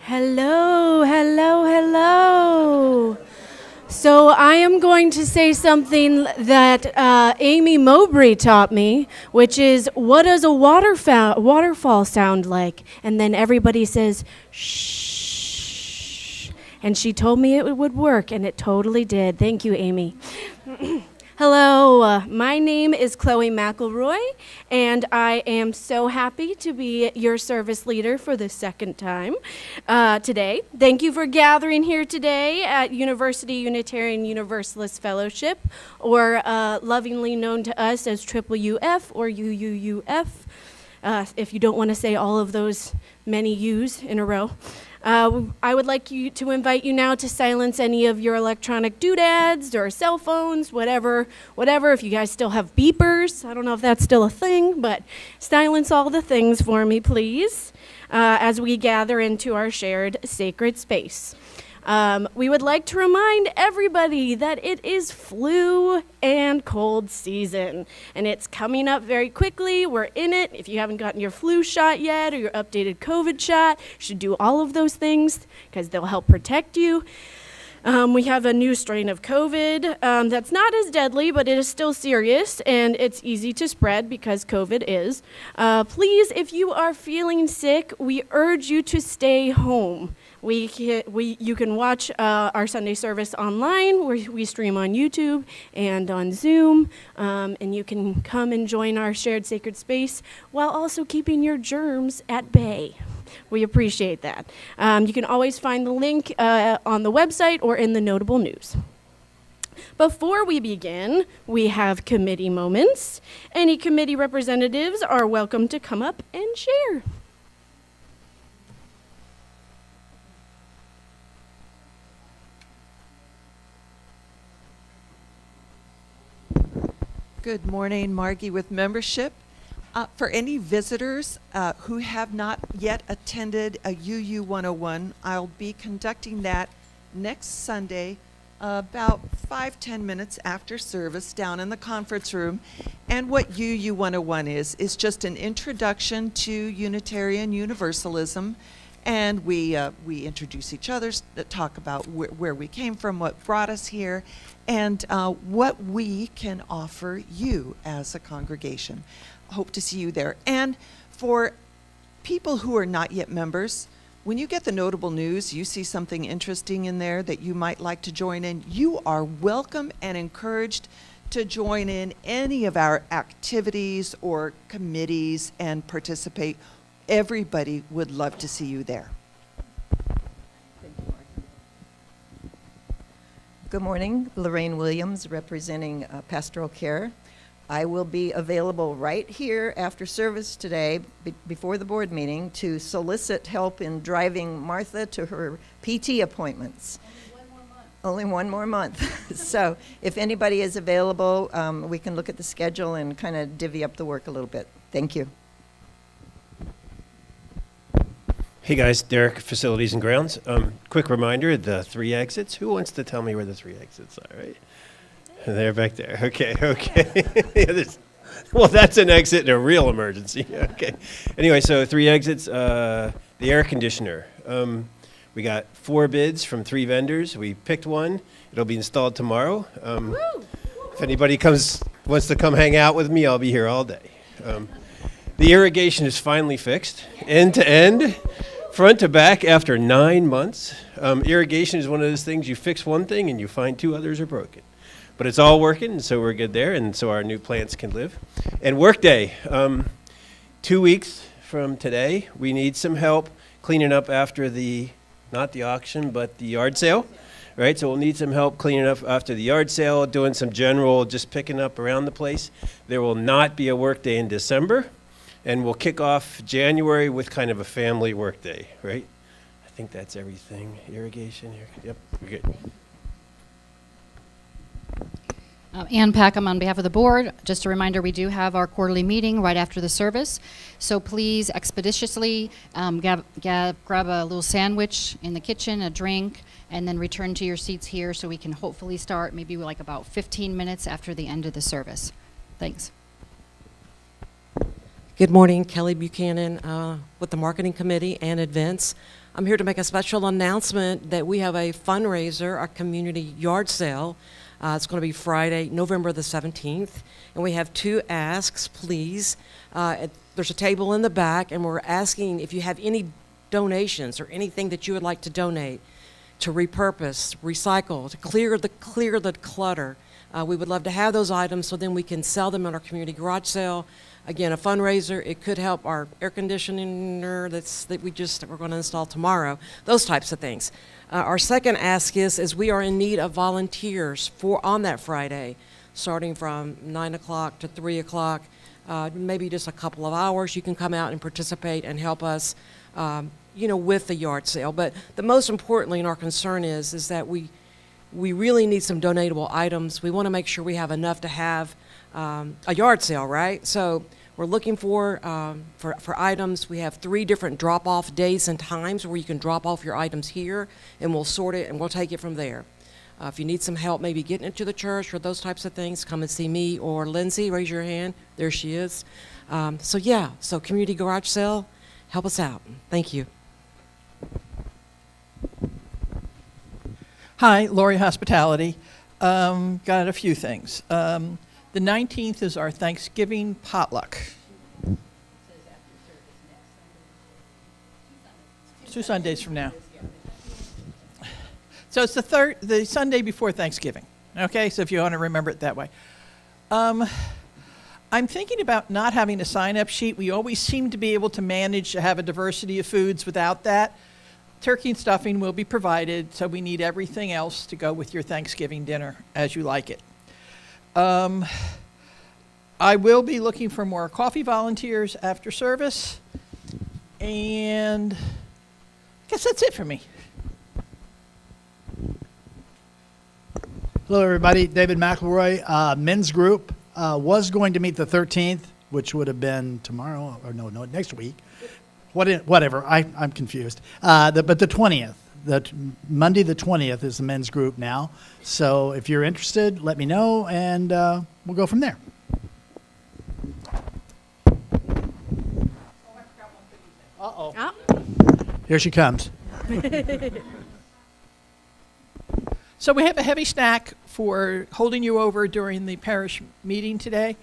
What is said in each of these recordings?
Hello, hello, hello. So I am going to say something that Amy Mowbray taught me, which is, what does a waterfall sound like? And then everybody says, shh. And she told me it would work, and it totally did. Thank you, Amy. Hello, my name is Chloe McElroy, and I am so happy to be your service leader for the second time today. Thank you for gathering here today at University Unitarian Universalist Fellowship, or lovingly known to us as UUUF or UUUF, if you don't want to say all of those many U's in a row. I would like to invite you now to silence any of your electronic doodads or cell phones, whatever. If you guys still have beepers, I don't know if that's still a thing, but silence all the things for me, please, as we gather into our shared sacred space. We would like to remind everybody that it is flu and cold season, and it's coming up very quickly. We're in it. If you haven't gotten your flu shot yet or your updated COVID shot, you should do all of those things because they'll help protect you. We have a new strain of COVID that's not as deadly, but it is still serious, and it's easy to spread because COVID is. Please, if you are feeling sick, we urge you to stay home. You can watch our Sunday service online, where we stream on YouTube and on Zoom, and you can come and join our shared sacred space while also keeping your germs at bay. We appreciate that. You can always find the link on the website or in the notable news. Before we begin, we have committee moments. Any committee representatives are welcome to come up and share. Good morning, Margie with membership. For any visitors who have not yet attended a UU 101, I'll be conducting that next Sunday about 5-10 minutes after service down in the conference room. And what UU 101 is just an introduction to Unitarian Universalism. And we introduce each other, talk about where we came from, what brought us here, and what we can offer you as a congregation. Hope to see you there. And for people who are not yet members, when you get the notable news, you see something interesting in there that you might like to join in, you are welcome and encouraged to join in any of our activities or committees and participate. Everybody would love to see you there. Thank you, Mark. Good morning, Lorraine Williams, representing Pastoral Care. I will be available right here after service today, before the board meeting, to solicit help in driving Martha to her PT appointments. Only one more month. So if anybody is available, we can look at the schedule and kind of divvy up the work a little bit. Thank you. Hey guys, Derek, Facilities and Grounds. Quick reminder, the 3 exits. Who wants to tell me where the 3 exits are, right? They're back there. Okay. Yeah, well, that's an exit in a real emergency. Okay. Anyway, so 3 exits. The air conditioner. We got 4 bids from 3 vendors. We picked one. It'll be installed tomorrow. If anybody wants to come hang out with me, I'll be here all day. The irrigation is finally fixed, end to end, front to back, after 9 months. Irrigation is one of those things, you fix one thing and you find 2 others are broken. But it's all working, and so we're good there, and so our new plants can live. And Workday, 2 weeks from today, we need some help cleaning up after not the auction, but the yard sale, right? So we'll need some help cleaning up after the yard sale, doing some general, just picking up around the place. There will not be a Workday in December, and we'll kick off January with kind of a family Workday, right? I think that's everything. Irrigation here. Yep, we're good. Ann Packham on behalf of the board. Just a reminder, we do have our quarterly meeting right after the service. So please expeditiously grab a little sandwich in the kitchen, a drink, and then return to your seats here so we can hopefully start maybe like about 15 minutes after the end of the service. Thanks. Good morning, Kelly Buchanan with the Marketing Committee and Events. I'm here to make a special announcement that we have a fundraiser, our community yard sale. It's going to be Friday, November the 17th, and we have 2 asks, please. There's a table in the back, and we're asking if you have any donations or anything that you would like to donate to repurpose, recycle, to clear the clutter. We would love to have those items so then we can sell them at our community garage sale. Again, a fundraiser. It could help our air conditioner that we're going to install tomorrow. Those types of things. Our second ask is we are in need of volunteers on that Friday, starting from 9 o'clock to 3 o'clock. Maybe just a couple of hours. You can come out and participate and help us, with the yard sale. But the most importantly, and our concern is that we really need some donatable items. We want to make sure we have enough to have a yard sale, right? So we're looking for items. We have 3 different drop-off days and times where you can drop off your items here, and we'll sort it and we'll take it from there. If you need some help maybe getting it to the church or those types of things, come and see me or Lindsay. Raise your hand. There she is. So community garage sale, help us out. Thank you. Hi, Lori Hospitality. Got a few things. The 19th is our Thanksgiving potluck. 2 Sundays from now. So it's the Sunday before Thanksgiving. Okay, so if you want to remember it that way. I'm thinking about not having a sign-up sheet. We always seem to be able to manage to have a diversity of foods without that. Turkey and stuffing will be provided, so we need everything else to go with your Thanksgiving dinner as you like it. I will be looking for more coffee volunteers after service, and I guess that's it for me. Hello, everybody. David McElroy. Men's group was going to meet the 13th, which would have been tomorrow, or no, next week. Whatever. I'm confused. But the 20th, Monday the 20th is the men's group now. So if you're interested, let me know, and we'll go from there. Uh-oh. Oh. Here she comes. So we have a heavy snack for holding you over during the parish meeting today.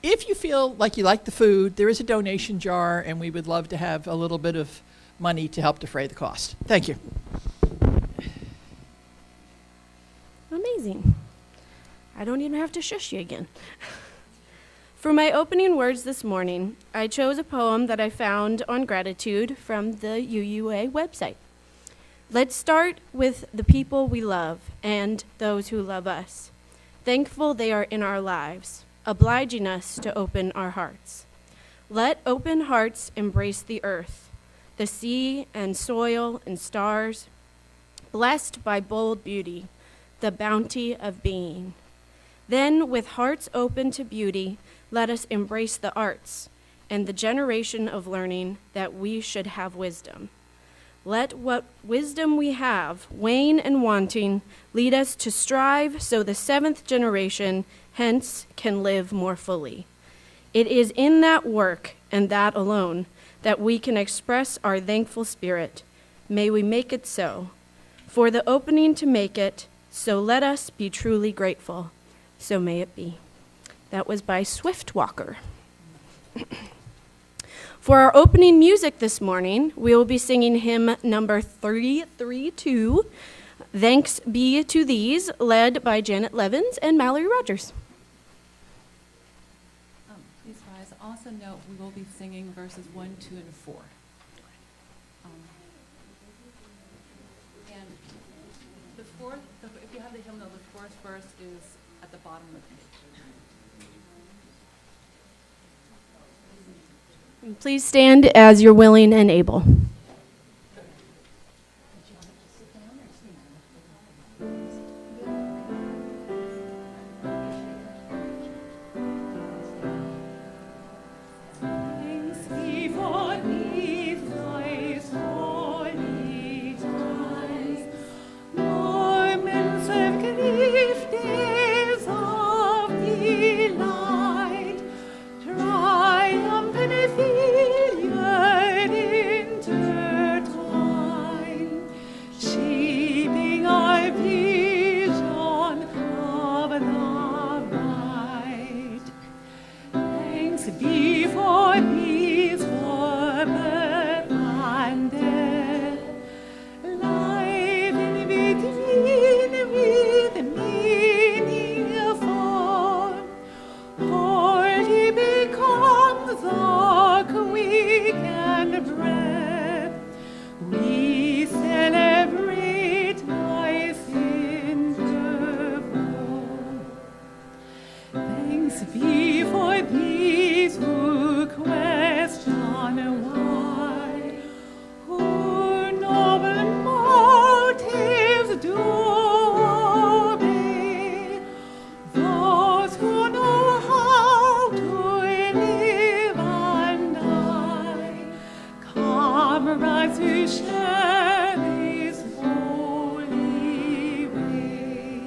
If you feel like you like the food, there is a donation jar, and we would love to have a little bit of money to help defray the cost. Thank you. Amazing. I don't even have to shush you again. For my opening words this morning, I chose a poem that I found on gratitude from the UUA website. Let's start with the people we love and those who love us. Thankful they are in our lives, obliging us to open our hearts. Let open hearts embrace the earth, the sea and soil and stars, blessed by bold beauty, the bounty of being. Then, with hearts open to beauty, let us embrace the arts and the generation of learning that we should have wisdom. Let what wisdom we have, wane and wanting, lead us to strive so the 7th generation hence can live more fully. It is in that work and that alone that we can express our thankful spirit. May we make it so. For the opening to make it, so let us be truly grateful. So may it be. That was by Swiftwalker. For our opening music this morning, we will be singing hymn number 332, Thanks Be to These, led by Janet Levins and Mallory Rogers. Please rise. Also note we will be singing verses 1, 2, and 4. And the fourth, if you have the hymnal, the fourth verse is at the bottom of the page. Please stand as you're willing and able. Triumphant Filius into to share His holy way.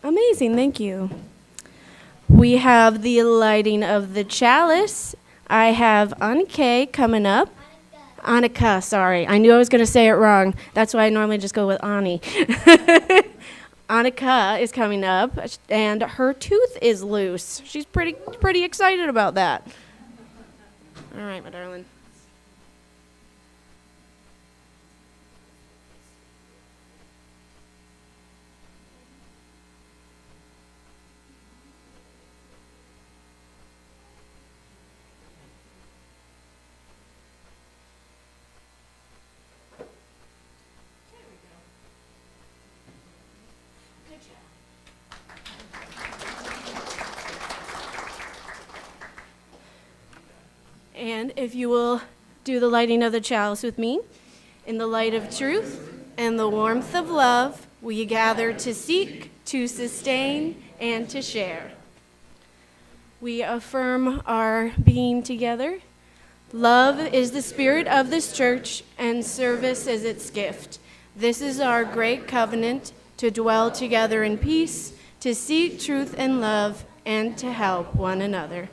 Amazing, thank you. We have the lighting of the chalice. I have Annika coming up. Annika, sorry. I knew I was going to say it wrong. That's why I normally just go with Ani. Annika is coming up, and her tooth is loose. She's pretty excited about that. All right, my darling. And if you will do the lighting of the chalice with me, in the light of truth and the warmth of love, we gather to seek, to sustain, and to share. We affirm our being together. Love is the spirit of this church, and service is its gift. This is our great covenant to dwell together in peace, to seek truth and love, and to help one another.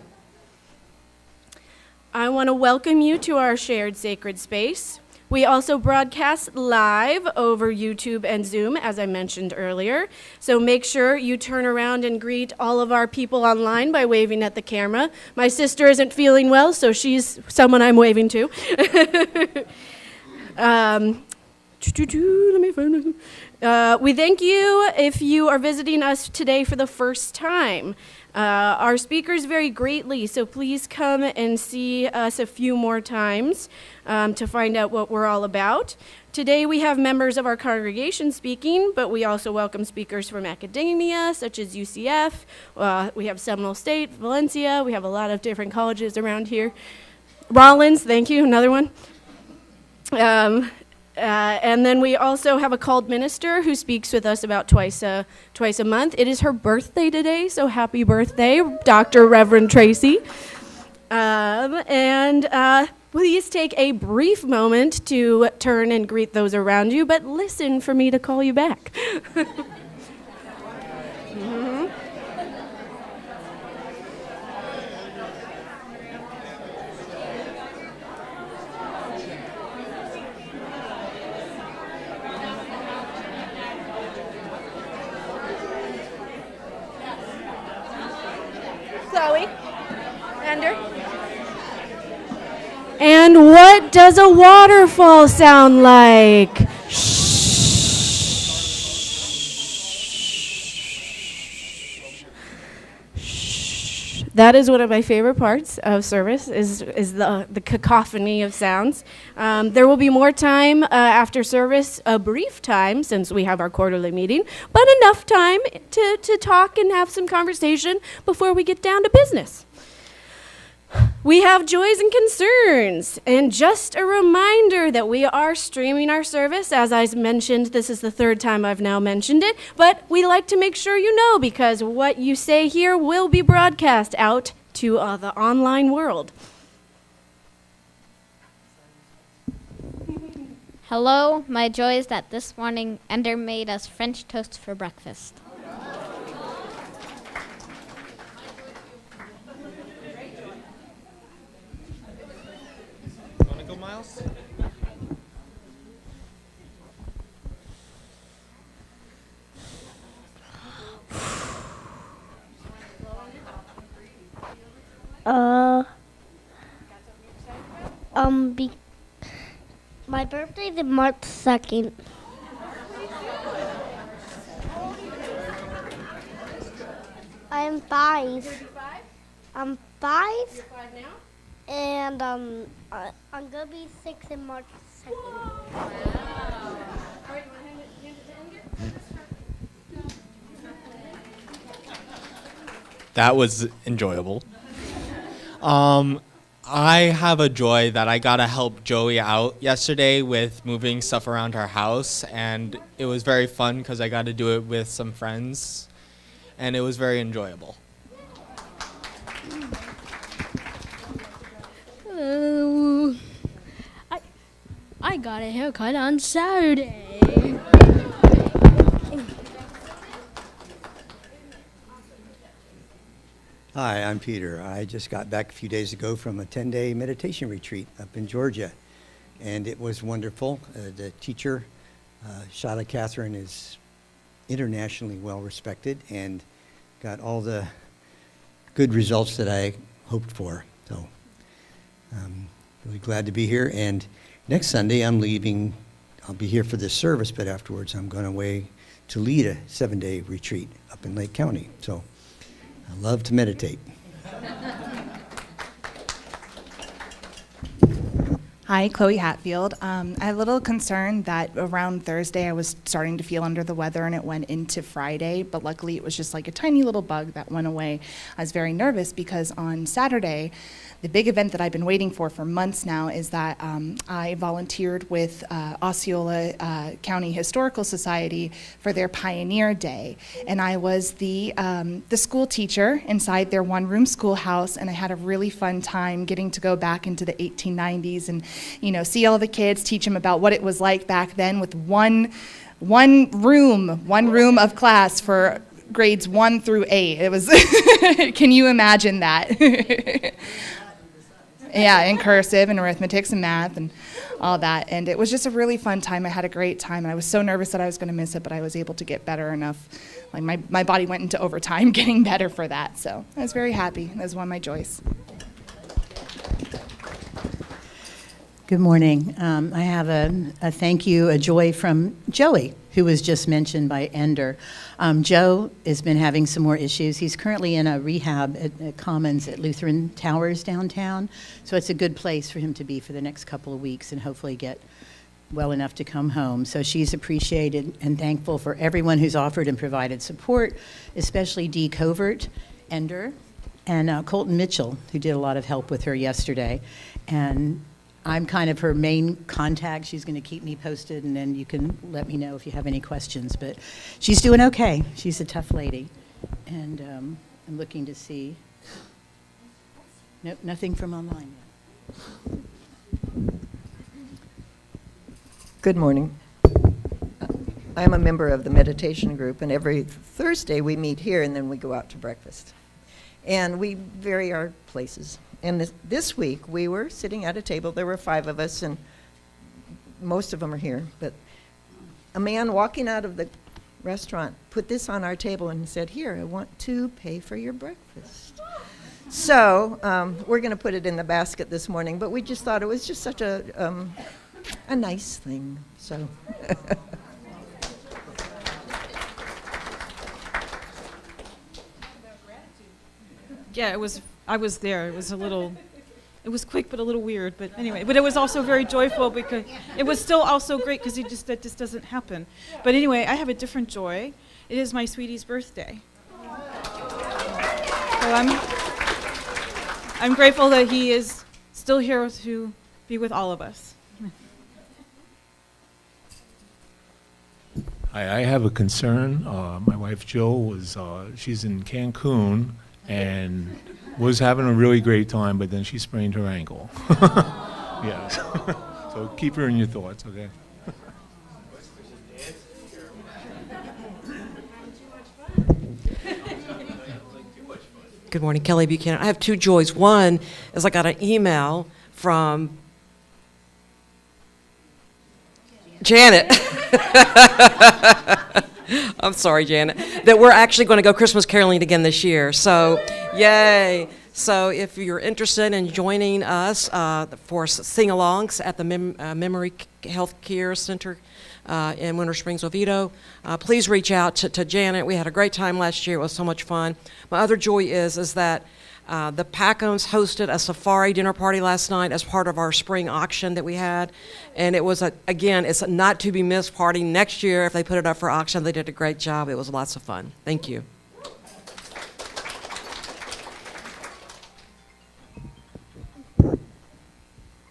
I want to welcome you to our shared sacred space. We also broadcast live over YouTube and Zoom, as I mentioned earlier. So make sure you turn around and greet all of our people online by waving at the camera. My sister isn't feeling well, so she's someone I'm waving to. Let me find it. We thank you if you are visiting us today for the first time. Our speakers vary greatly, so please come and see us a few more times to find out what we're all about. Today we have members of our congregation speaking, but we also welcome speakers from academia, such as UCF. We have Seminole State, Valencia. We have a lot of different colleges around here. Rollins, thank you, another one. And then we also have a called minister who speaks with us about twice a month. It is her birthday today, so happy birthday, Dr. Reverend Tracy. Please take a brief moment to turn and greet those around you, but listen for me to call you back. Chloe, Ender. And what does a waterfall sound like? That is one of my favorite parts of service, is the cacophony of sounds. There will be more time after service, a brief time, since we have our quarterly meeting, but enough time to talk and have some conversation before we get down to business. We have joys and concerns, and just a reminder that we are streaming our service. As I mentioned, this is the third time I've now mentioned it, but we like to make sure you know, because what you say here will be broadcast out to the online world. Hello, my joy is that this morning Ender made us French toast for breakfast. Want to go, Miles? My birthday is March 2nd. I am 5. 35? I'm 5, You're 5 now? and I'm gonna be 6 in March 2nd. All right, you want to hand it to Ender? That was enjoyable. I have a joy that I got to help Joey out yesterday with moving stuff around her house, and it was very fun because I got to do it with some friends, and it was very enjoyable. Oh, I got a haircut on Saturday. Hi, I'm Peter. I just got back a few days ago from a 10-day meditation retreat up in Georgia, and it was wonderful. The teacher, Shala Catherine, is internationally well respected and got all the good results that I hoped for. So I'm really glad to be here. And next Sunday I'm leaving. I'll be here for this service, but afterwards I'm going away to lead a 7-day retreat up in Lake County. So I love to meditate. Hi, Chloe Hatfield. I'm a little concerned that around Thursday I was starting to feel under the weather and it went into Friday, but luckily it was just like a tiny little bug that went away. I was very nervous because on Saturday, the big event that I've been waiting for months now is that I volunteered with Osceola County Historical Society for their Pioneer Day, and I was the school teacher inside their one-room schoolhouse, and I had a really fun time getting to go back into the 1890s and see all the kids, teach them about what it was like back then with one room of class for grades 1 through 8. It was can you imagine that? Yeah, in cursive and arithmetics and math and all that. And it was just a really fun time. I had a great time. And I was so nervous that I was going to miss it, but I was able to get better enough. Like my body went into overtime getting better for that. So I was very happy. That was one of my joys. Good morning. I have a thank you, a joy from Joey, who was just mentioned by Ender. Joe has been having some more issues. He's currently in a rehab at Commons at Lutheran Towers downtown, so it's a good place for him to be for the next couple of weeks and hopefully get well enough to come home. So she's appreciated and thankful for everyone who's offered and provided support, especially Dee Covert, Ender, and Colton Mitchell, who did a lot of help with her yesterday. And I'm kind of her main contact. She's going to keep me posted, and then you can let me know if you have any questions. But she's doing okay. She's a tough lady. And I'm looking to see. Nope, nothing from online yet. Good morning. I'm a member of the meditation group, and every Thursday we meet here, and then we go out to breakfast. And we vary our places. And this week, we were sitting at a table. There were 5 of us, and most of them are here. But a man walking out of the restaurant put this on our table and said, "Here, I want to pay for your breakfast." So we're going to put it in the basket this morning. But we just thought it was just such a nice thing. So. Yeah, I was there. It was quick but a little weird. But anyway, but it was also very joyful because it was still also great because that just doesn't happen. But anyway, I have a different joy. It is my sweetie's birthday. So I'm grateful that he is still here to be with all of us. I have a concern. My wife Jill she's in Cancun and was having a really great time, but then she sprained her ankle. Yes. So keep her in your thoughts, okay? Good morning, Kelly Buchanan. I have 2 joys. One is I got an email from Janet. I'm sorry, Janet, that we're actually going to go Christmas caroling again this year. So, yay. So if you're interested in joining us for sing-alongs at the Memory Health Care Center in Winter Springs, Oviedo, please reach out to Janet. We had a great time last year. It was so much fun. My other joy is that the Packhams hosted a safari dinner party last night as part of our spring auction that we had. And it was, again, it's a not to be missed party. Next year, if they put it up for auction, they did a great job. It was lots of fun. Thank you.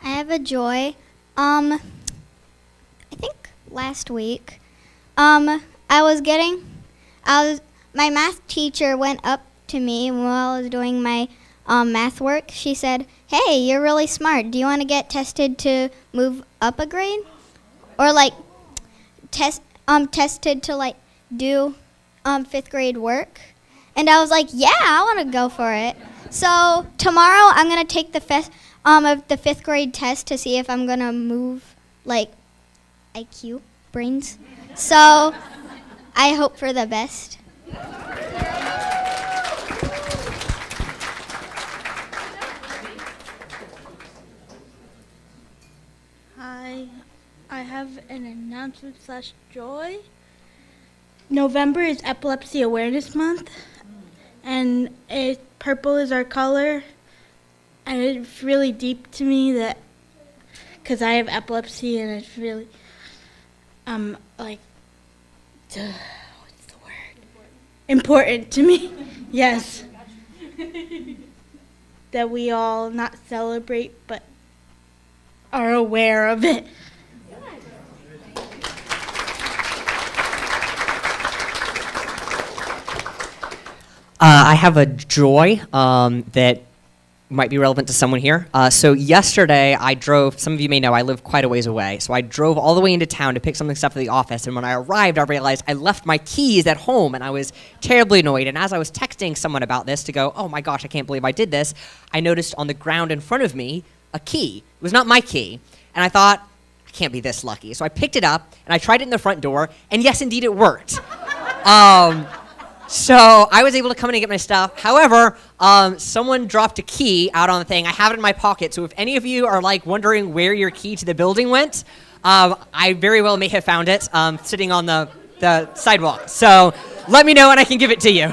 I have a joy. I think last week, my math teacher went up to me while I was doing my math work. She said, hey, you're really smart. Do you want to get tested to move up a grade? Or like tested to like do 5th grade work? And I was like, yeah, I want to go for it. So tomorrow I'm going to take the 5th grade test to see if I'm going to move like IQ brains. So I hope for the best. Hi, I have an announcement / joy. November is Epilepsy Awareness Month, and purple is our color, and it's really deep to me that, because I have epilepsy, and it's really, what's the word? Important to me, yes. That we all not celebrate, but are aware of it. I have a joy that might be relevant to someone here. So yesterday I drove, some of you may know I live quite a ways away, so I drove all the way into town to pick something stuff for the office, and when I arrived I realized I left my keys at home, and I was terribly annoyed. And as I was texting someone about this to go, oh my gosh, I can't believe I did this, I noticed on the ground in front of me a key. It was not my key, and I thought, I can't be this lucky. So I picked it up and I tried it in the front door, and yes, indeed it worked. So I was able to come in and get my stuff. However, someone dropped a key out on the thing. I have it in my pocket, so if any of you are like wondering where your key to the building went, I very well may have found it sitting on the sidewalk. So let me know and I can give it to you.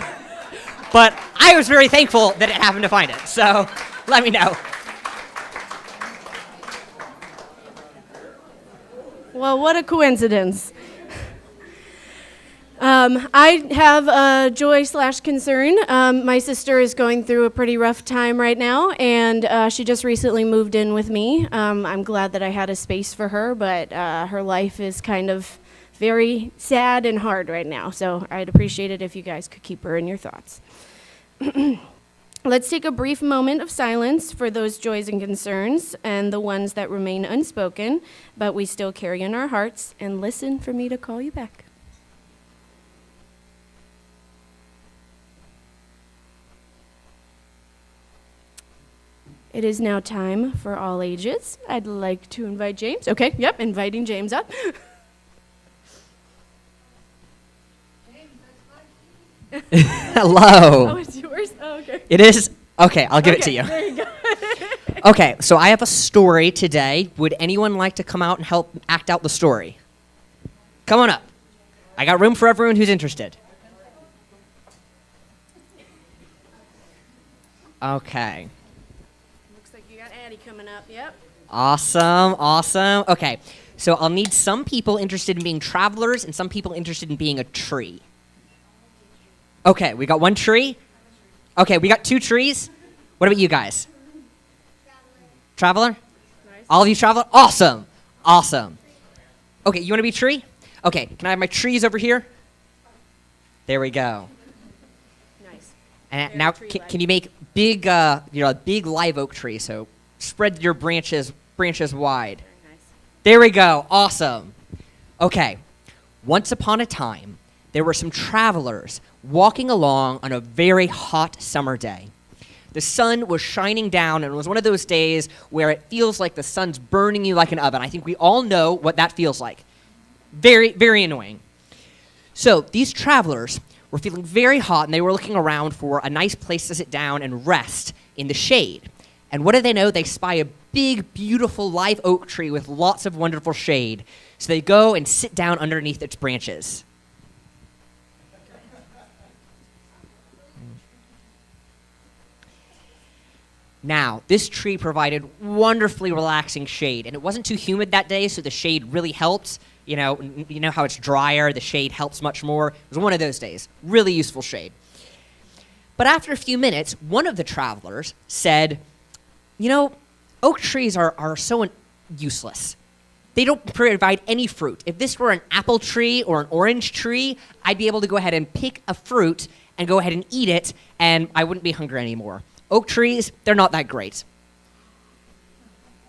But I was very thankful that it happened to find it, so let me know. Well, what a coincidence. I have a joy / concern. My sister is going through a pretty rough time right now, and she just recently moved in with me. I'm glad that I had a space for her, but her life is kind of very sad and hard right now, so I'd appreciate it if you guys could keep her in your thoughts. Let's take a brief moment of silence for those joys and concerns and the ones that remain unspoken, but we still carry in our hearts, and listen for me to call you back. It is now time for all ages. I'd like to invite James. Okay, yep, inviting James up. Hello. Oh, it's yours? Oh, okay. It is? Okay, I'll give it to you. There you go. Okay, so I have a story today. Would anyone like to come out and help act out the story? Come on up. I got room for everyone who's interested. Okay. Looks like you got Addie coming up, yep. Awesome. Okay, so I'll need some people interested in being travelers and some people interested in being a tree. Okay, we got one tree. Okay, we got 2 trees. What about you guys? Traveler? Nice. All of you traveler? Awesome. Okay, you want to be a tree? Okay, can I have my trees over here? There we go. Nice. And now, can you make big, big live oak tree? So spread your branches wide. Very nice. There we go. Awesome. Okay. Once upon a time, there were some travelers walking along on a very hot summer day. The sun was shining down, and it was one of those days where it feels like the sun's burning you like an oven. I think we all know what that feels like. Very, very annoying. So these travelers were feeling very hot, and they were looking around for a nice place to sit down and rest in the shade. And what do they know? They spy a big, beautiful live oak tree with lots of wonderful shade. So they go and sit down underneath its branches. Now, this tree provided wonderfully relaxing shade, and it wasn't too humid that day, so the shade really helped. You know how it's drier, the shade helps much more. It was one of those days. Really useful shade. But after a few minutes, one of the travelers said, oak trees are so useless. They don't provide any fruit. If this were an apple tree or an orange tree, I'd be able to go ahead and pick a fruit and go ahead and eat it, and I wouldn't be hungry anymore. Oak trees, they're not that great.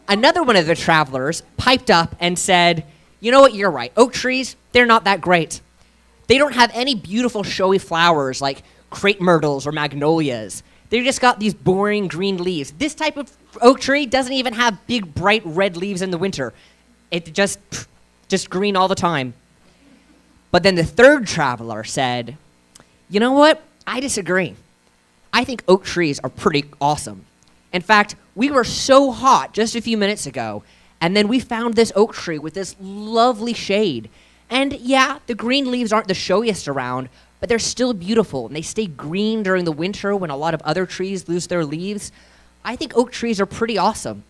Another one of the travelers piped up and said, you know what, you're right. Oak trees, they're not that great. They don't have any beautiful showy flowers like crepe myrtles or magnolias. They just got these boring green leaves. This type of oak tree doesn't even have big bright red leaves in the winter. It just green all the time. But then the third traveler said, you know what, I disagree. I think oak trees are pretty awesome. In fact, we were so hot just a few minutes ago, and then we found this oak tree with this lovely shade. And yeah, the green leaves aren't the showiest around, but they're still beautiful, and they stay green during the winter when a lot of other trees lose their leaves. I think oak trees are pretty awesome.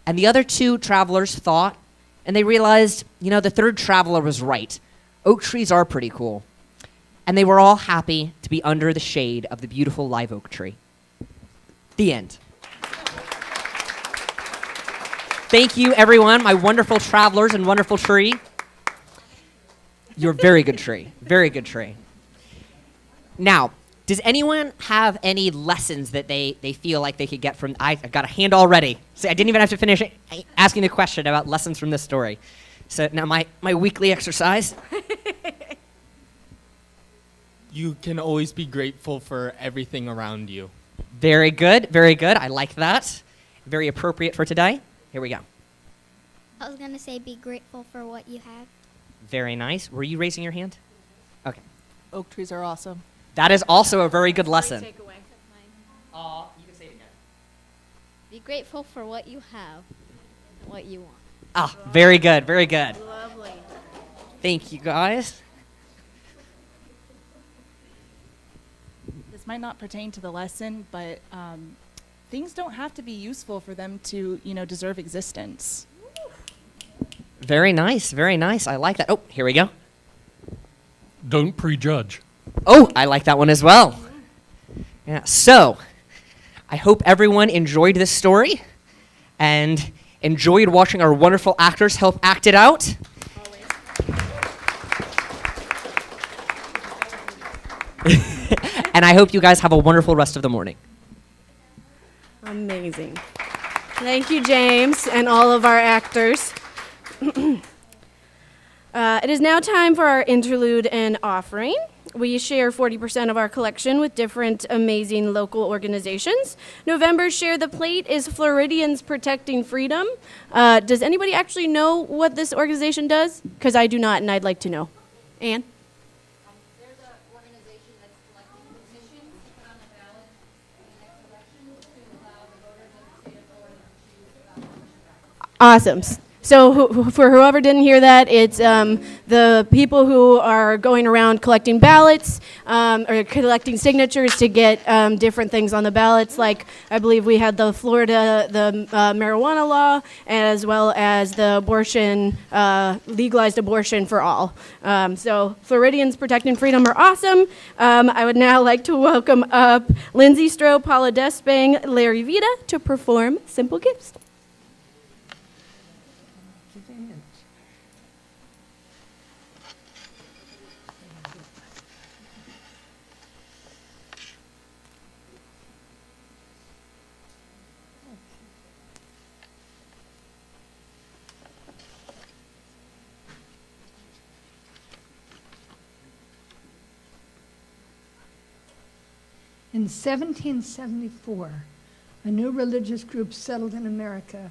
And the other two travelers thought, and they realized, you know, the third traveler was right. Oak trees are pretty cool. And they were all happy to be under the shade of the beautiful live oak tree. The end. Thank you, everyone, my wonderful travelers and wonderful tree. You're a very good tree. Very good tree. Now, does anyone have any lessons that they feel like they could get from... I've got a hand already. See, I didn't even have to finish asking the question about lessons from this story. So now my weekly exercise. You can always be grateful for everything around you. Very good, very good. I like that. Very appropriate for today. Here we go. I was going to say be grateful for what you have. Very nice. Were you raising your hand? Okay. Oak trees are awesome. That is also a very good lesson. You can say it again. Be grateful for what you have, what you want. Ah, very good, very good. Lovely. Thank you, guys. This might not pertain to the lesson, but things don't have to be useful for them to, deserve existence. Very nice, very nice. I like that. Oh, here we go. Don't prejudge. Oh, I like that one as well. Yeah, so I hope everyone enjoyed this story and enjoyed watching our wonderful actors help act it out. And I hope you guys have a wonderful rest of the morning. Amazing. Thank you, James, and all of our actors. It is now time for our interlude and offering. We share 40% of our collection with different amazing local organizations. November's Share the Plate is Floridians Protecting Freedom. Does anybody actually know what this organization does? Because I do not, and I'd like to know. Anne? There's an organization that's collecting petitions to put on the ballot in the next election to allow the voters of the state of Florida to choose about abortion rights. Awesome. So for whoever didn't hear that, it's the people who are going around collecting ballots or collecting signatures to get different things on the ballots. Like I believe we had the Florida, the marijuana law, as well as the abortion, legalized abortion for all. So Floridians Protecting Freedom are awesome. I would now like to welcome up Lindsay Stroh, Paula Despang, Larry Vita to perform Simple Gifts. In 1774, a new religious group settled in America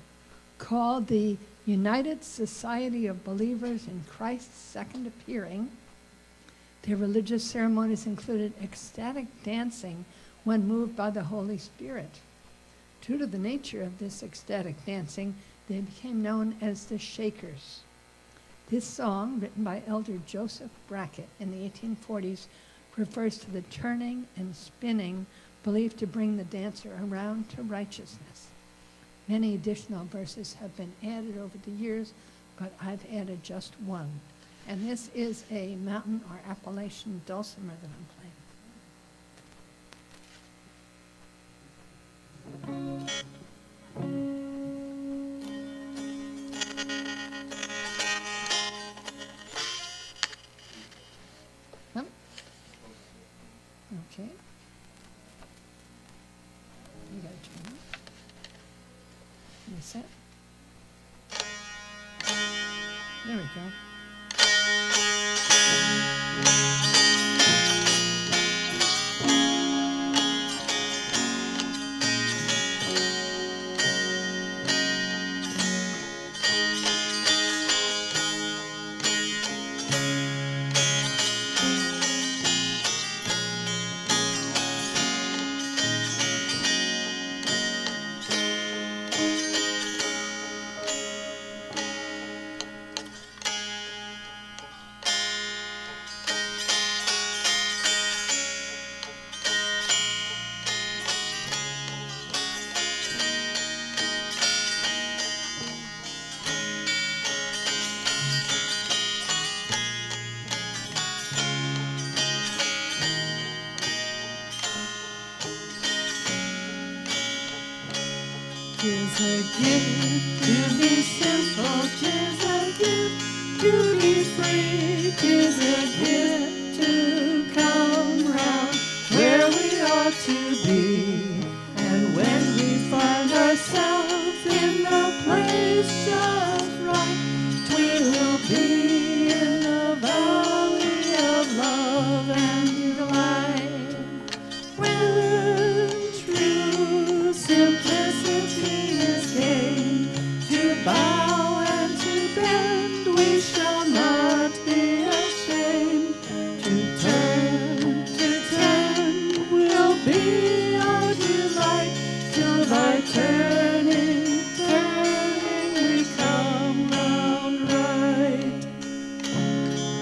called the United Society of Believers in Christ's Second Appearing. Their religious ceremonies included ecstatic dancing when moved by the Holy Spirit. Due to the nature of this ecstatic dancing, they became known as the Shakers. This song, written by Elder Joseph Brackett in the 1840s, refers to the turning and spinning believed to bring the dancer around to righteousness. Many additional verses have been added over the years, but I've added just one. And this is a mountain or Appalachian dulcimer that I'm playing. Okay. You got to turn it. You set? There we go. Tis a gift to be simple, tis a gift to be free, tis a gift to come round where we ought to be. And when we find ourselves in the place just right, we will be in the valley of love and delight. When true simplicity is gained, to bow and to bend, we shall not be ashamed. To turn will be our delight, till by turning, we come round right.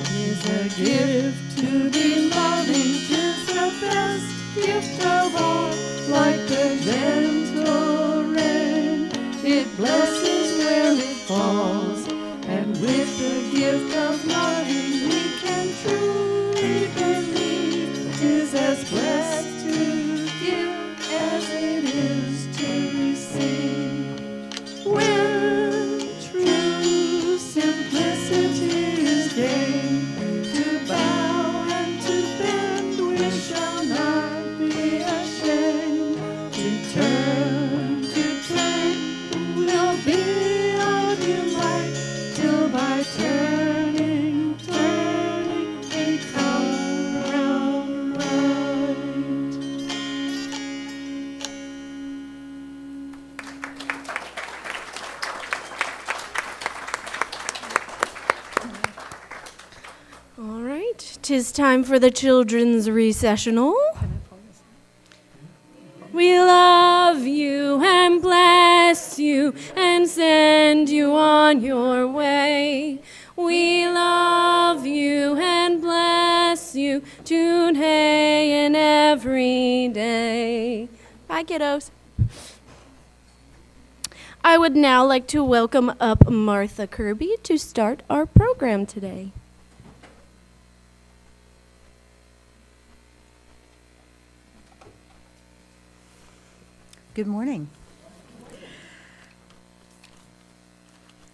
'Tis a gift to be loving, 'tis the best gift of all, like the gentle rain, it blesses where it falls, and with the gift of loving we can truly believe 'tis as blessed to give as it is to receive. When true simplicity is gained, to bow and to bend, we shall not be ashamed. To turn will be our delight, till by turning, we come round right. All right, 'tis time for the children's recessional. We love you and bless you and send you on your way. We love you and bless you today and every day. Bye, kiddos. I would now like to welcome up Martha Kirby to start our program today. Good morning.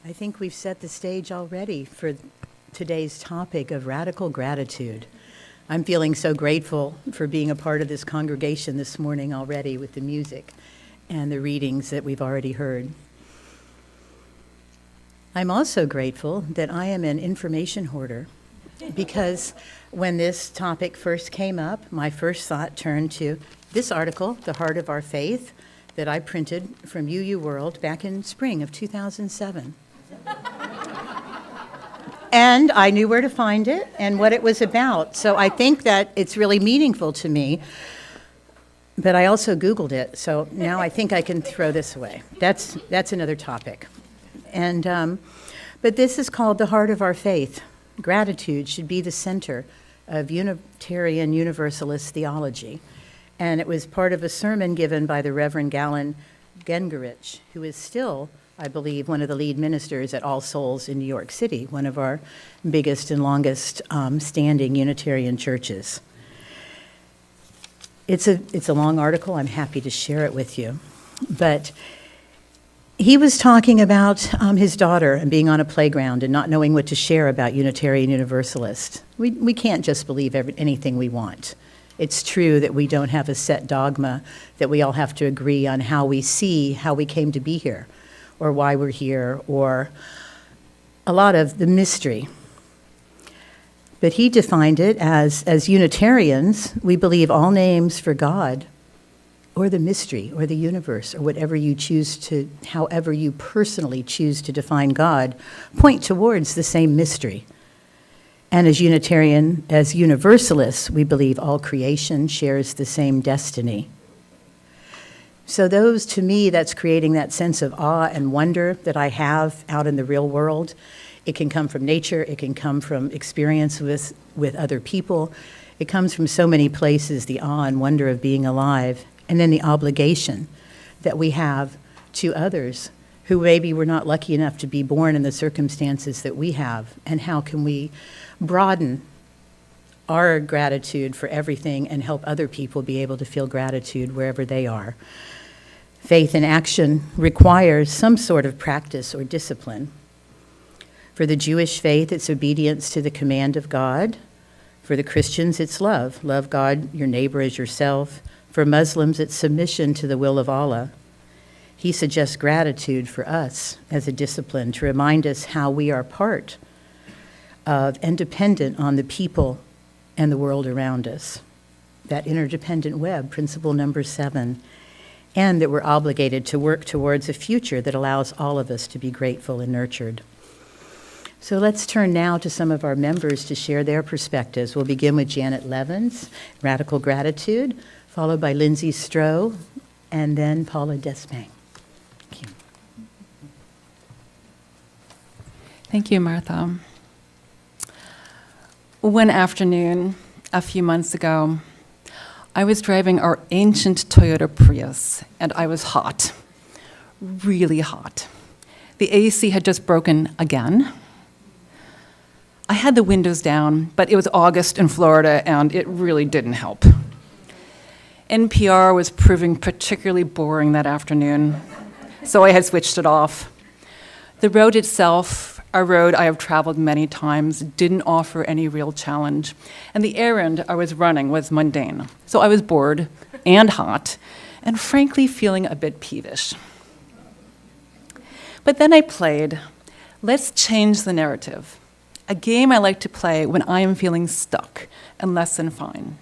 I think we've set the stage already for today's topic of radical gratitude. I'm feeling so grateful for being a part of this congregation this morning already with the music and the readings that we've already heard. I'm also grateful that I am an information hoarder, because when this topic first came up, my first thought turned to this article, The Heart of Our Faith, that I printed from UU World back in spring of 2007. And I knew where to find it and what it was about. So I think that it's really meaningful to me. But I also Googled it, so now I think I can throw this away. That's another topic. And but this is called The Heart of Our Faith. Gratitude should be the center of Unitarian Universalist theology. And it was part of a sermon given by the Reverend Galen Gengerich, who is still, I believe, one of the lead ministers at All Souls in New York City, one of our biggest and longest standing Unitarian churches. It's a long article. I'm happy to share it with you. But he was talking about his daughter and being on a playground and not knowing what to share about Unitarian Universalist. We can't just believe anything we want. It's true that we don't have a set dogma, that we all have to agree on how we see how we came to be here, or why we're here, or a lot of the mystery. But he defined it as Unitarians, we believe all names for God, or the mystery, or the universe, or whatever you choose to, however you personally choose to define God, point towards the same mystery. And as Universalists, we believe all creation shares the same destiny. So those, to me, that's creating that sense of awe and wonder that I have out in the real world. It can come from nature, it can come from experience with other people. It comes from so many places, the awe and wonder of being alive, and then the obligation that we have to others who maybe were not lucky enough to be born in the circumstances that we have, and how can we broaden our gratitude for everything and help other people be able to feel gratitude wherever they are. Faith in action requires some sort of practice or discipline. For the Jewish faith, it's obedience to the command of God. For the Christians, it's love. Love God, your neighbor as yourself. For Muslims, it's submission to the will of Allah. He suggests gratitude for us as a discipline to remind us how we are part of and dependent on the people and the world around us. That interdependent web, principle number 7. And that we're obligated to work towards a future that allows all of us to be grateful and nurtured. So let's turn now to some of our members to share their perspectives. We'll begin with Janet Levins, Radical Gratitude, followed by Lindsay Stroh, and then Paula Desmay. Thank you. Thank you, Martha. One afternoon, a few months ago, I was driving our ancient Toyota Prius, and I was hot, really hot. The AC had just broken again. I had the windows down, but it was August in Florida, and it really didn't help. NPR was proving particularly boring that afternoon, so I had switched it off. The road itself, a road I have traveled many times, didn't offer any real challenge, and the errand I was running was mundane. So I was bored and hot, and frankly feeling a bit peevish. But then I played Let's Change the Narrative, a game I like to play when I am feeling stuck and less than fine.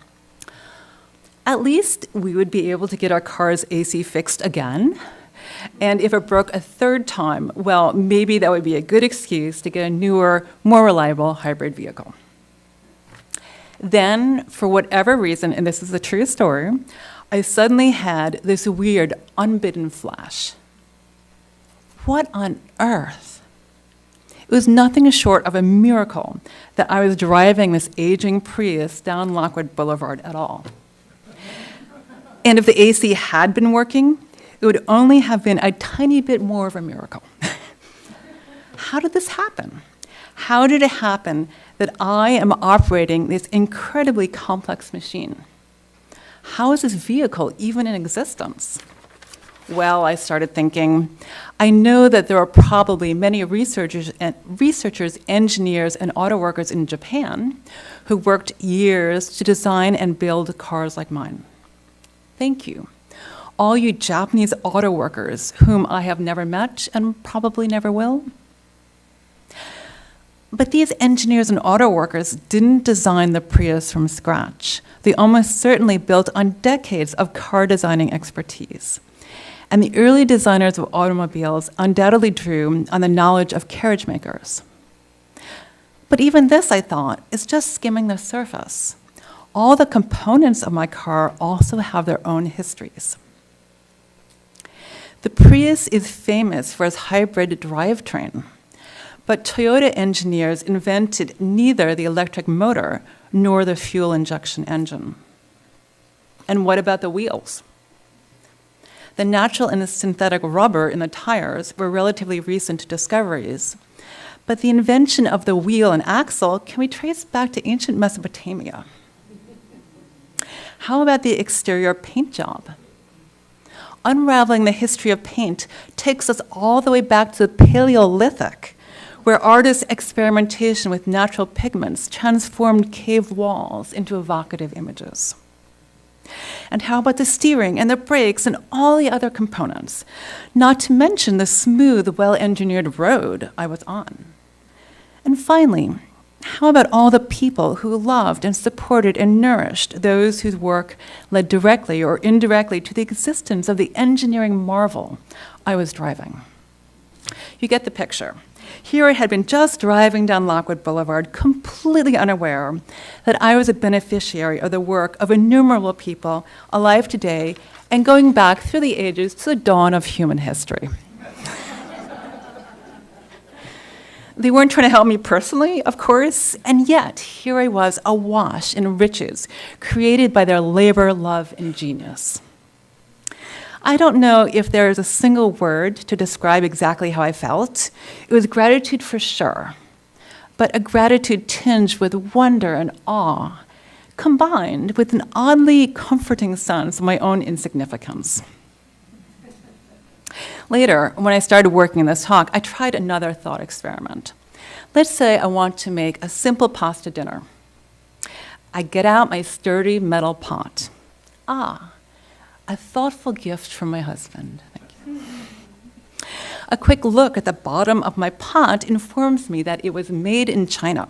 At least we would be able to get our car's AC fixed again. And if it broke a third time, well, maybe that would be a good excuse to get a newer, more reliable hybrid vehicle. Then, for whatever reason, and this is a true story, I suddenly had this weird, unbidden flash. What on earth? It was nothing short of a miracle that I was driving this aging Prius down Lockwood Boulevard at all. And if the AC had been working, it would only have been a tiny bit more of a miracle. How did this happen? How did it happen that I am operating this incredibly complex machine? How is this vehicle even in existence? Well, I started thinking, I know that there are probably many researchers, engineers, and auto workers in Japan who worked years to design and build cars like mine. Thank you. All you Japanese auto workers whom I have never met and probably never will. But these engineers and auto workers didn't design the Prius from scratch. They almost certainly built on decades of car designing expertise. And the early designers of automobiles undoubtedly drew on the knowledge of carriage makers. But even this, I thought, is just skimming the surface. All the components of my car also have their own histories. The Prius is famous for its hybrid drivetrain, but Toyota engineers invented neither the electric motor nor the fuel injection engine. And what about the wheels? The natural and synthetic rubber in the tires were relatively recent discoveries, but the invention of the wheel and axle can be traced back to ancient Mesopotamia. How about the exterior paint job? Unraveling the history of paint takes us all the way back to the Paleolithic, where artists' experimentation with natural pigments transformed cave walls into evocative images. And how about the steering and the brakes and all the other components, not to mention the smooth, well-engineered road I was on? And finally, how about all the people who loved and supported and nourished those whose work led directly or indirectly to the existence of the engineering marvel I was driving? You get the picture. Here I had been just driving down Lockwood Boulevard, completely unaware that I was a beneficiary of the work of innumerable people alive today and going back through the ages to the dawn of human history. They weren't trying to help me personally, of course, and yet here I was awash in riches created by their labor, love, and genius. I don't know if there is a single word to describe exactly how I felt. It was gratitude for sure, but a gratitude tinged with wonder and awe, combined with an oddly comforting sense of my own insignificance. Later, when I started working in this talk, I tried another thought experiment. Let's say I want to make a simple pasta dinner. I get out my sturdy metal pot. Ah, a thoughtful gift from my husband. Thank you. A quick look at the bottom of my pot informs me that it was made in China.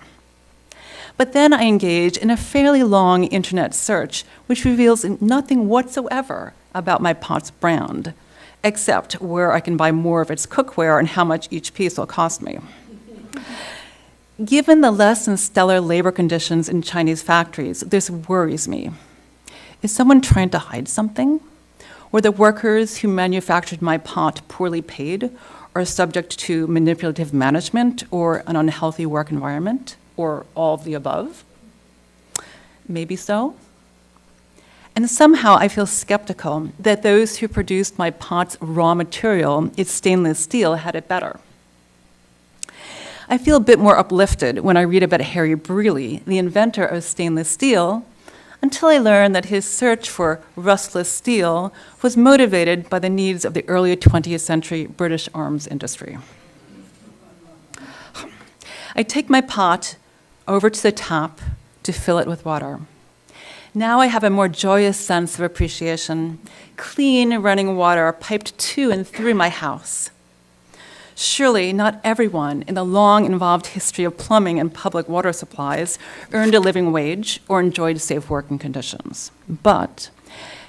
But then I engage in a fairly long internet search, which reveals nothing whatsoever about my pot's brand, except where I can buy more of its cookware and how much each piece will cost me. Given the less than stellar labor conditions in Chinese factories, this worries me. Is someone trying to hide something? Were the workers who manufactured my pot poorly paid or subject to manipulative management or an unhealthy work environment, or all of the above? Maybe so. And somehow I feel skeptical that those who produced my pot's raw material, its stainless steel, had it better. I feel a bit more uplifted when I read about Harry Brearley, the inventor of stainless steel, until I learn that his search for rustless steel was motivated by the needs of the early 20th century British arms industry. I take my pot over to the tap to fill it with water. Now I have a more joyous sense of appreciation, clean running water piped to and through my house. Surely not everyone in the long involved history of plumbing and public water supplies earned a living wage or enjoyed safe working conditions. But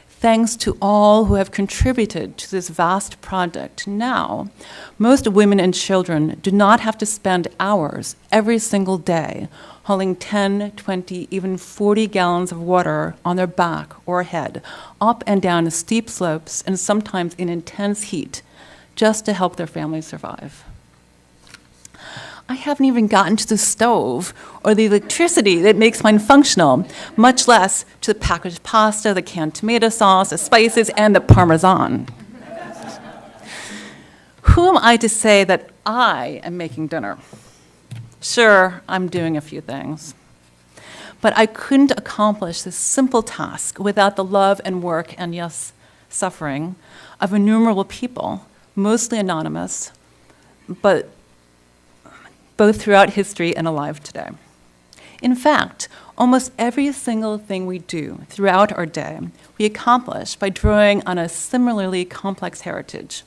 thanks to all who have contributed to this vast project, now most women and children do not have to spend hours every single day hauling 10, 20, even 40 gallons of water on their back or head, up and down steep slopes and sometimes in intense heat, just to help their families survive. I haven't even gotten to the stove or the electricity that makes mine functional, much less to the packaged pasta, the canned tomato sauce, the spices, and the Parmesan. Who am I to say that I am making dinner? Sure, I'm doing a few things. But I couldn't accomplish this simple task without the love and work and, yes, suffering of innumerable people, mostly anonymous, but both throughout history and alive today. In fact, almost every single thing we do throughout our day, we accomplish by drawing on a similarly complex heritage.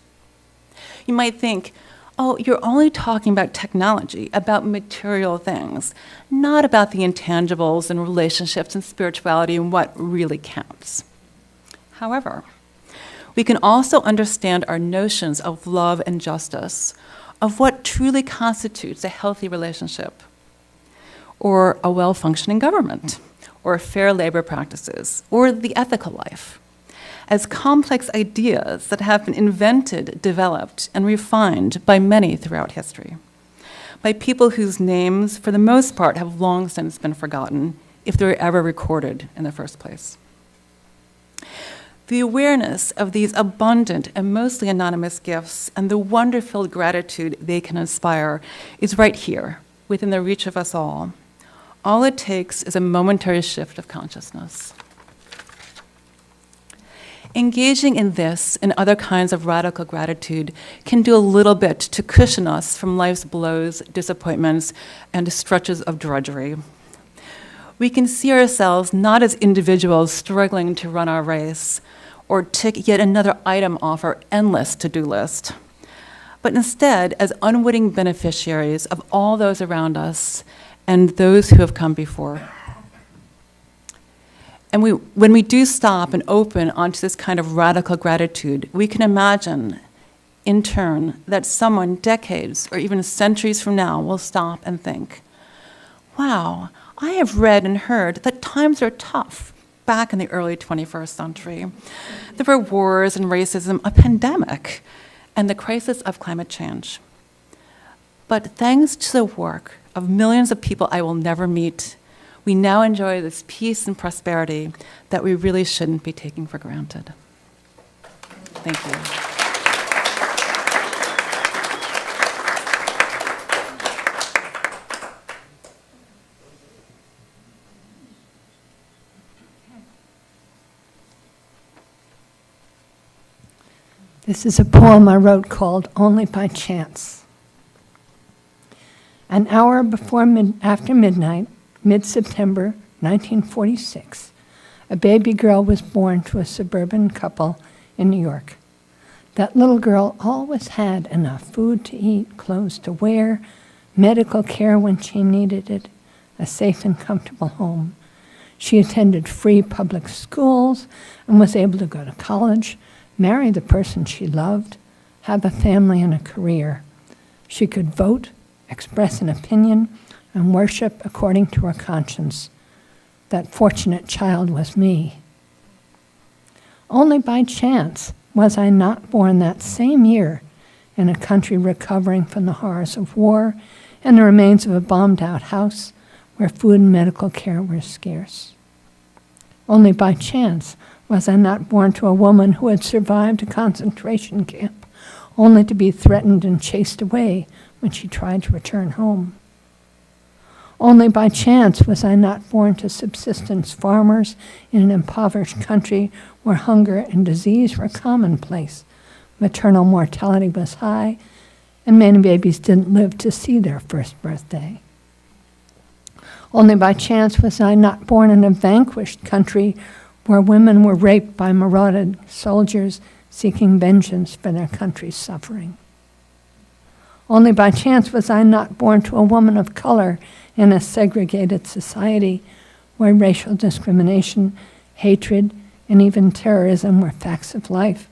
You might think, oh, you're only talking about technology, about material things, not about the intangibles and relationships and spirituality and what really counts. However, we can also understand our notions of love and justice, of what truly constitutes a healthy relationship, or a well-functioning government, or fair labor practices, or the ethical life, as complex ideas that have been invented, developed, and refined by many throughout history, by people whose names, for the most part, have long since been forgotten, if they were ever recorded in the first place. The awareness of these abundant and mostly anonymous gifts and the wonder-filled gratitude they can inspire is right here, within the reach of us all. All it takes is a momentary shift of consciousness. Engaging in this and other kinds of radical gratitude can do a little bit to cushion us from life's blows, disappointments, and stretches of drudgery. We can see ourselves not as individuals struggling to run our race or tick yet another item off our endless to-do list, but instead as unwitting beneficiaries of all those around us and those who have come before. And when we do stop and open onto this kind of radical gratitude, we can imagine, in turn, that someone decades or even centuries from now will stop and think, wow, I have read and heard that times are tough back in the early 21st century. There were wars and racism, a pandemic, and the crisis of climate change. But thanks to the work of millions of people I will never meet, we now enjoy this peace and prosperity that we really shouldn't be taking for granted. Thank you. This is a poem I wrote called Only by Chance. An hour after midnight, mid-September 1946, a baby girl was born to a suburban couple in New York. That little girl always had enough food to eat, clothes to wear, medical care when she needed it, a safe and comfortable home. She attended free public schools and was able to go to college, marry the person she loved, have a family and a career. She could vote, express an opinion, and worship according to her conscience. That fortunate child was me. Only by chance was I not born that same year in a country recovering from the horrors of war and the remains of a bombed-out house where food and medical care were scarce. Only by chance was I not born to a woman who had survived a concentration camp, only to be threatened and chased away when she tried to return home. Only by chance was I not born to subsistence farmers in an impoverished country where hunger and disease were commonplace, maternal mortality was high, and many babies didn't live to see their first birthday. Only by chance was I not born in a vanquished country where women were raped by marauded soldiers seeking vengeance for their country's suffering. Only by chance was I not born to a woman of color in a segregated society where racial discrimination, hatred, and even terrorism were facts of life,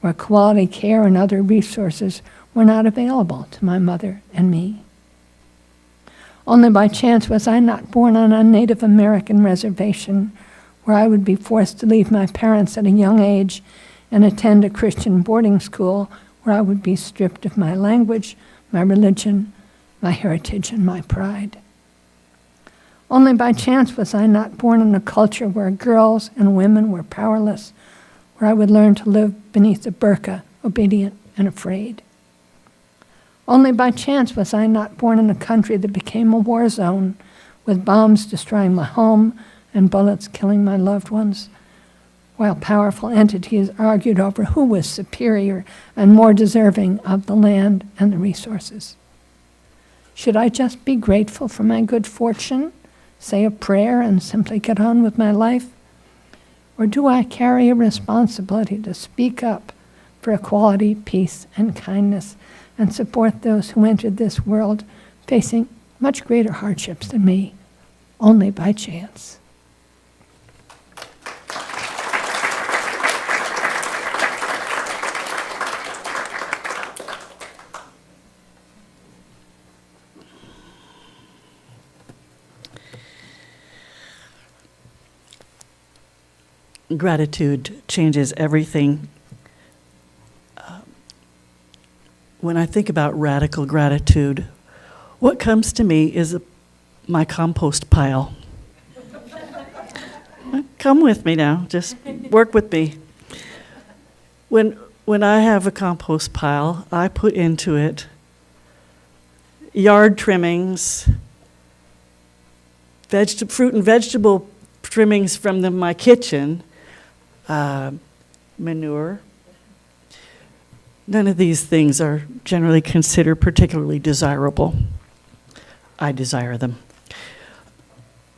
where quality care and other resources were not available to my mother and me. Only by chance was I not born on a Native American reservation where I would be forced to leave my parents at a young age and attend a Christian boarding school where I would be stripped of my language, my religion, my heritage, and my pride. Only by chance was I not born in a culture where girls and women were powerless, where I would learn to live beneath a burqa, obedient and afraid. Only by chance was I not born in a country that became a war zone, with bombs destroying my home and bullets killing my loved ones, while powerful entities argued over who was superior and more deserving of the land and the resources. Should I just be grateful for my good fortune, say a prayer, and simply get on with my life? Or do I carry a responsibility to speak up for equality, peace, and kindness, and support those who entered this world facing much greater hardships than me, only by chance? Gratitude changes everything. When I think about radical gratitude, what comes to me is my compost pile. Come with me now, just work with me. When I have a compost pile, I put into it yard trimmings, fruit and vegetable trimmings from my kitchen, manure. None of these things are generally considered particularly desirable. I desire them.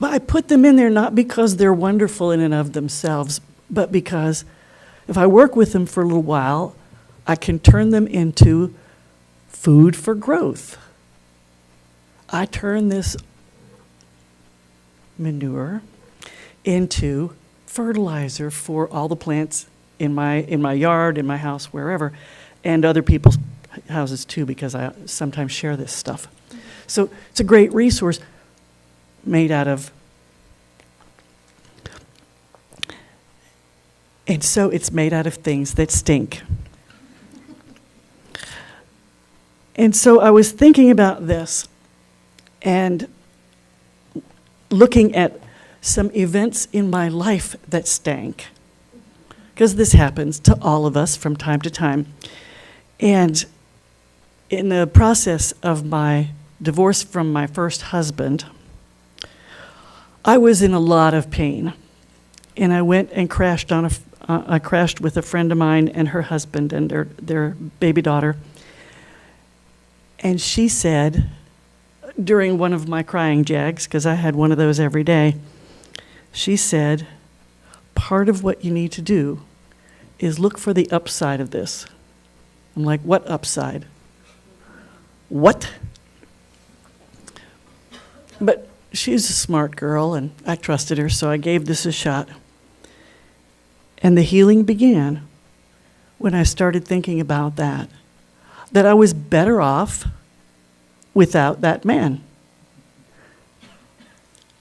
But I put them in there not because they're wonderful in and of themselves, but because if I work with them for a little while, I can turn them into food for growth. I turn this manure into fertilizer for all the plants in my yard, in my house, wherever, and other people's houses too, because I sometimes share this stuff. So it's a great resource made out of, and so it's made out of things that stink. And so I was thinking about this and looking at some events in my life that stank, because this happens to all of us from time to time. And in the process of my divorce from my first husband, I was in a lot of pain. And I went and crashed I crashed with a friend of mine and her husband and their baby daughter. And she said, during one of my crying jags, because I had one of those every day, she said, part of what you need to do is look for the upside of this. I'm like, what upside? What? But she's a smart girl, and I trusted her, so I gave this a shot. And the healing began when I started thinking about that I was better off without that man.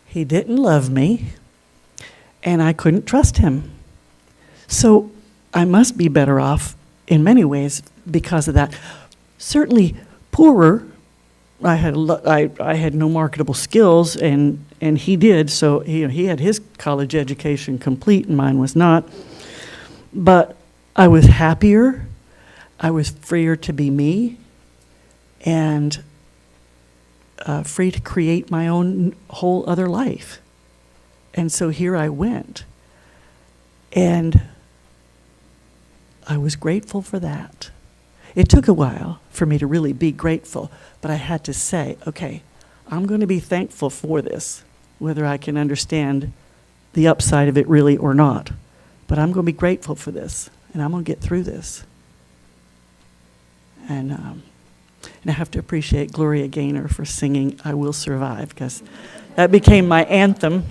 He didn't love me, and I couldn't trust him. So I must be better off in many ways because of that. Certainly poorer. I had no marketable skills, and he did, so he had his college education complete, and mine was not. But I was happier, I was freer to be me, and free to create my own whole other life. And so here I went, and I was grateful for that. It took a while for me to really be grateful, but I had to say, okay, I'm going to be thankful for this, whether I can understand the upside of it really or not. But I'm going to be grateful for this, and I'm going to get through this. And I have to appreciate Gloria Gaynor for singing I Will Survive, because that became my anthem,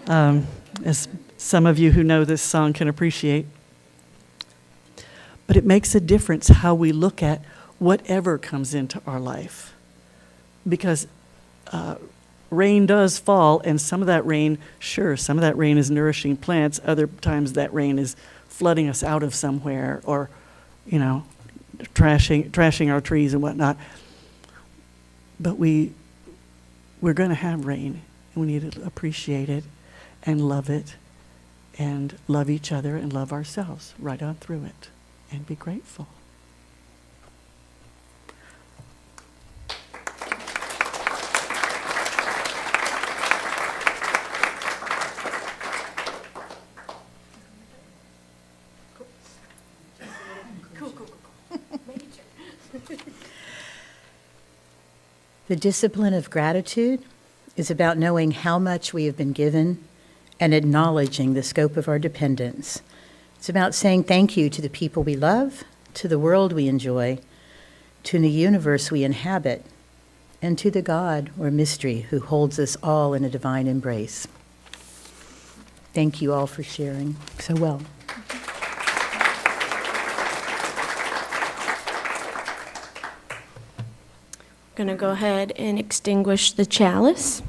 as some of you who know this song can appreciate. But it makes a difference how we look at whatever comes into our life. Because rain does fall, and some of that rain, sure, some of that rain is nourishing plants. Other times that rain is flooding us out of somewhere, or, trashing our trees and whatnot. But we're going to have rain, and we need to appreciate it and love each other and love ourselves right on through it, and be grateful. The discipline of gratitude is about knowing how much we have been given and acknowledging the scope of our dependence. It's about saying thank you to the people we love, to the world we enjoy, to the universe we inhabit, and to the God or mystery who holds us all in a divine embrace. Thank you all for sharing so well. Going to go ahead and extinguish the chalice.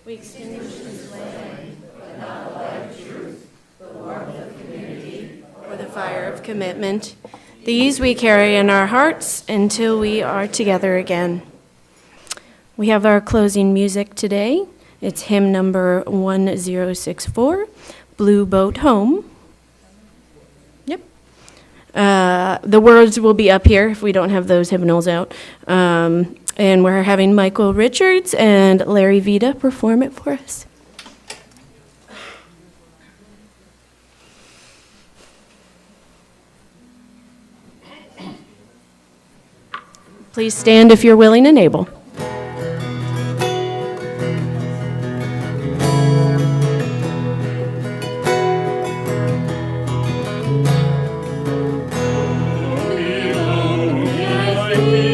We extinguish this flame, but not the light of truth, the warmth of community, or the fire of commitment. These we carry in our hearts until we are together again. We have our closing music today. It's hymn number 1064, Blue Boat Home. Yep. The words will be up here if we don't have those hymnals out. And we're having Michael Richards and Larry Vita perform it for us. Please stand if you're willing and able. I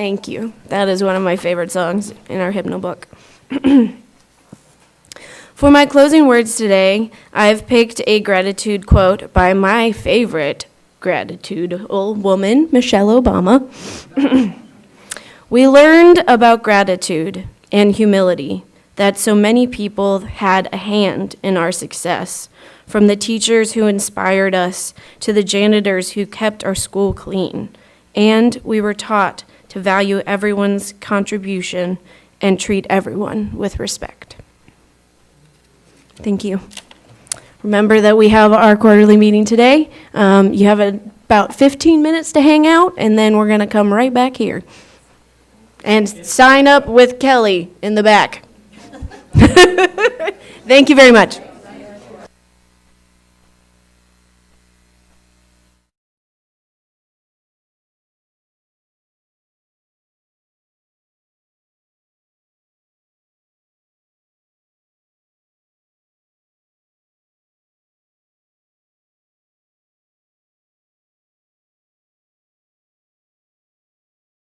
Thank you. That is one of my favorite songs in our hymnal book. For my closing words today, I've picked a gratitude quote by my favorite gratitude-ul woman, Michelle Obama. We learned about gratitude and humility, that so many people had a hand in our success, from the teachers who inspired us to the janitors who kept our school clean. And we were taught to value everyone's contribution and treat everyone with respect. Thank you. Remember that we have our quarterly meeting today. You have about 15 minutes to hang out, and then we're going to come right back here. And sign up with Kelly in the back. Thank you very much.